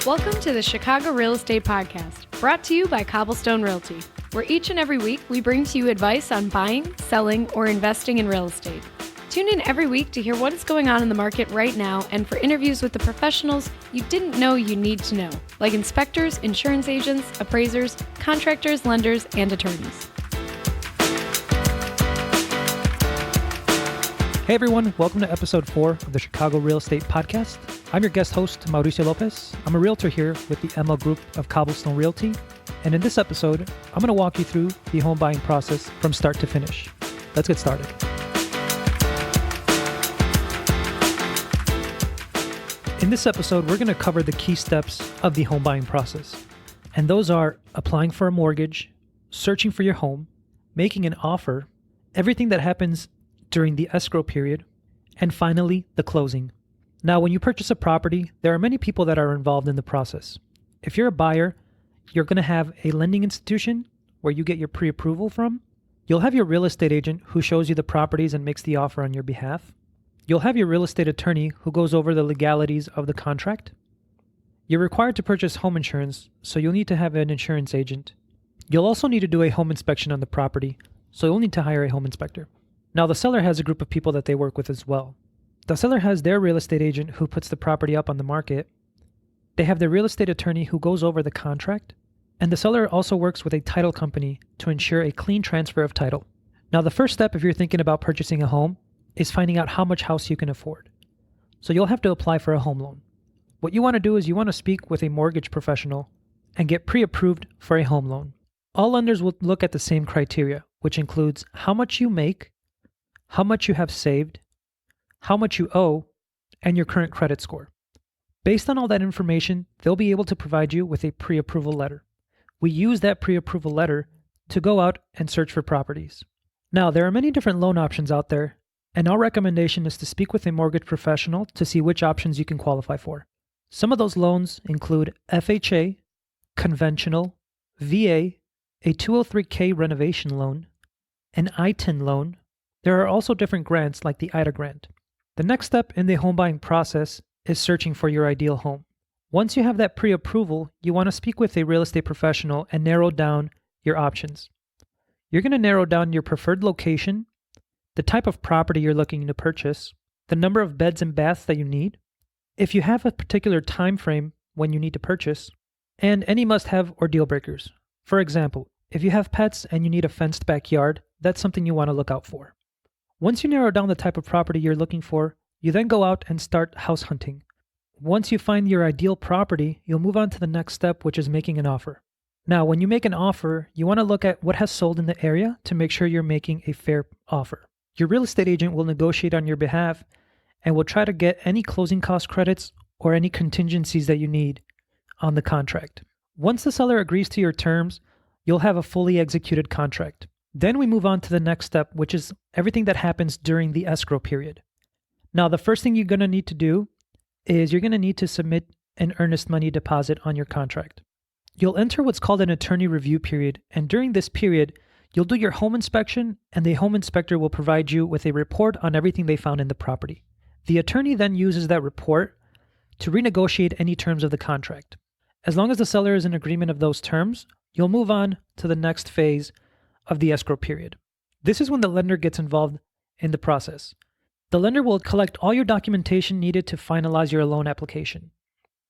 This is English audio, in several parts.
Welcome to the Chicago Real Estate Podcast, brought to you by Cobblestone Realty, where each and every week we bring to you advice on buying, selling, or investing in real estate. Tune in every week to hear what is going on in the market right now and for interviews with the professionals you didn't know you need to know, like inspectors, insurance agents, appraisers, contractors, lenders, and attorneys. Hey everyone, welcome to episode 4 of the Chicago Real Estate Podcast. I'm your guest host, Mauricio Lopez. I'm a realtor here with the ML Group of Cobblestone Realty. And in this episode, I'm going to walk you through the home buying process from start to finish. Let's get started. In this episode, we're going to cover the key steps of the home buying process. And those are applying for a mortgage, searching for your home, making an offer, everything that happens during the escrow period, and finally, the closing. Now, when you purchase a property, there are many people that are involved in the process. If you're a buyer, you're going to have a lending institution where you get your pre-approval from. You'll have your real estate agent who shows you the properties and makes the offer on your behalf. You'll have your real estate attorney who goes over the legalities of the contract. You're required to purchase home insurance, so you'll need to have an insurance agent. You'll also need to do a home inspection on the property, so you'll need to hire a home inspector. Now, the seller has a group of people that they work with as well. The seller has their real estate agent who puts the property up on the market. They have their real estate attorney who goes over the contract. And the seller also works with a title company to ensure a clean transfer of title. Now, the first step if you're thinking about purchasing a home is finding out how much house you can afford. So you'll have to apply for a home loan. What you want to do is you want to speak with a mortgage professional and get pre-approved for a home loan. All lenders will look at the same criteria, which includes how much you make, how much you have saved, how much you owe, and your current credit score. Based on all that information, they'll be able to provide you with a pre-approval letter. We use that pre-approval letter to go out and search for properties. Now, there are many different loan options out there, and our recommendation is to speak with a mortgage professional to see which options you can qualify for. Some of those loans include FHA, conventional, VA, a 203K renovation loan, an ITIN loan. There are also different grants like the IDA grant. The next step in the home buying process is searching for your ideal home. Once you have that pre-approval, you want to speak with a real estate professional and narrow down your options. You're going to narrow down your preferred location, the type of property you're looking to purchase, the number of beds and baths that you need, if you have a particular time frame when you need to purchase, and any must-have or deal breakers. For example, if you have pets and you need a fenced backyard, that's something you want to look out for. Once you narrow down the type of property you're looking for, you then go out and start house hunting. Once you find your ideal property, you'll move on to the next step, which is making an offer. Now, when you make an offer, you want to look at what has sold in the area to make sure you're making a fair offer. Your real estate agent will negotiate on your behalf and will try to get any closing cost credits or any contingencies that you need on the contract. Once the seller agrees to your terms, you'll have a fully executed contract. Then we move on to the next step, which is everything that happens during the escrow period. Now, the first thing you're going to need to do is you're going to need to submit an earnest money deposit on your contract. You'll enter what's called an attorney review period, and during this period, you'll do your home inspection, and the home inspector will provide you with a report on everything they found in the property. The attorney then uses that report to renegotiate any terms of the contract. As long as the seller is in agreement of those terms, you'll move on to the next phase of the escrow period. This is when the lender gets involved in the process. The lender will collect all your documentation needed to finalize your loan application.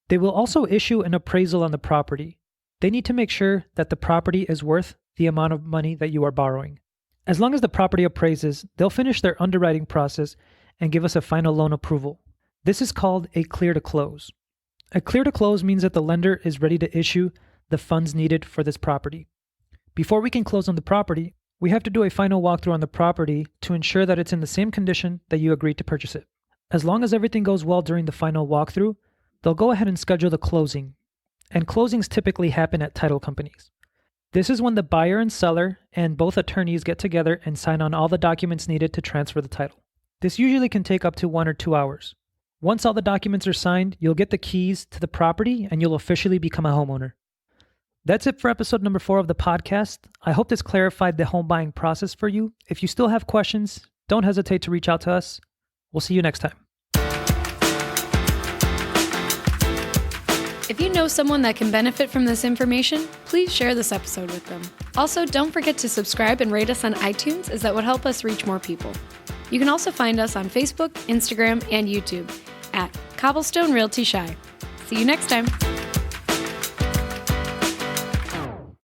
They will also issue an appraisal on the property. They need to make sure that the property is worth the amount of money that you are borrowing. As long as the property appraises, they'll finish their underwriting process and give us a final loan approval. This is called a clear to close. A clear to close means that the lender is ready to issue the funds needed for this property. Before we can close on the property, we have to do a final walkthrough on the property to ensure that it's in the same condition that you agreed to purchase it. As long as everything goes well during the final walkthrough, they'll go ahead and schedule the closing. And closings typically happen at title companies. This is when the buyer and seller and both attorneys get together and sign on all the documents needed to transfer the title. This usually can take up to 1 or 2 hours. Once all the documents are signed, you'll get the keys to the property and you'll officially become a homeowner. That's it for episode number 4 of the podcast. I hope this clarified the home buying process for you. If you still have questions, don't hesitate to reach out to us. We'll see you next time. If you know someone that can benefit from this information, please share this episode with them. Also, don't forget to subscribe and rate us on iTunes, as that would help us reach more people. You can also find us on Facebook, Instagram, and YouTube at Cobblestone Realty Shy. See you next time.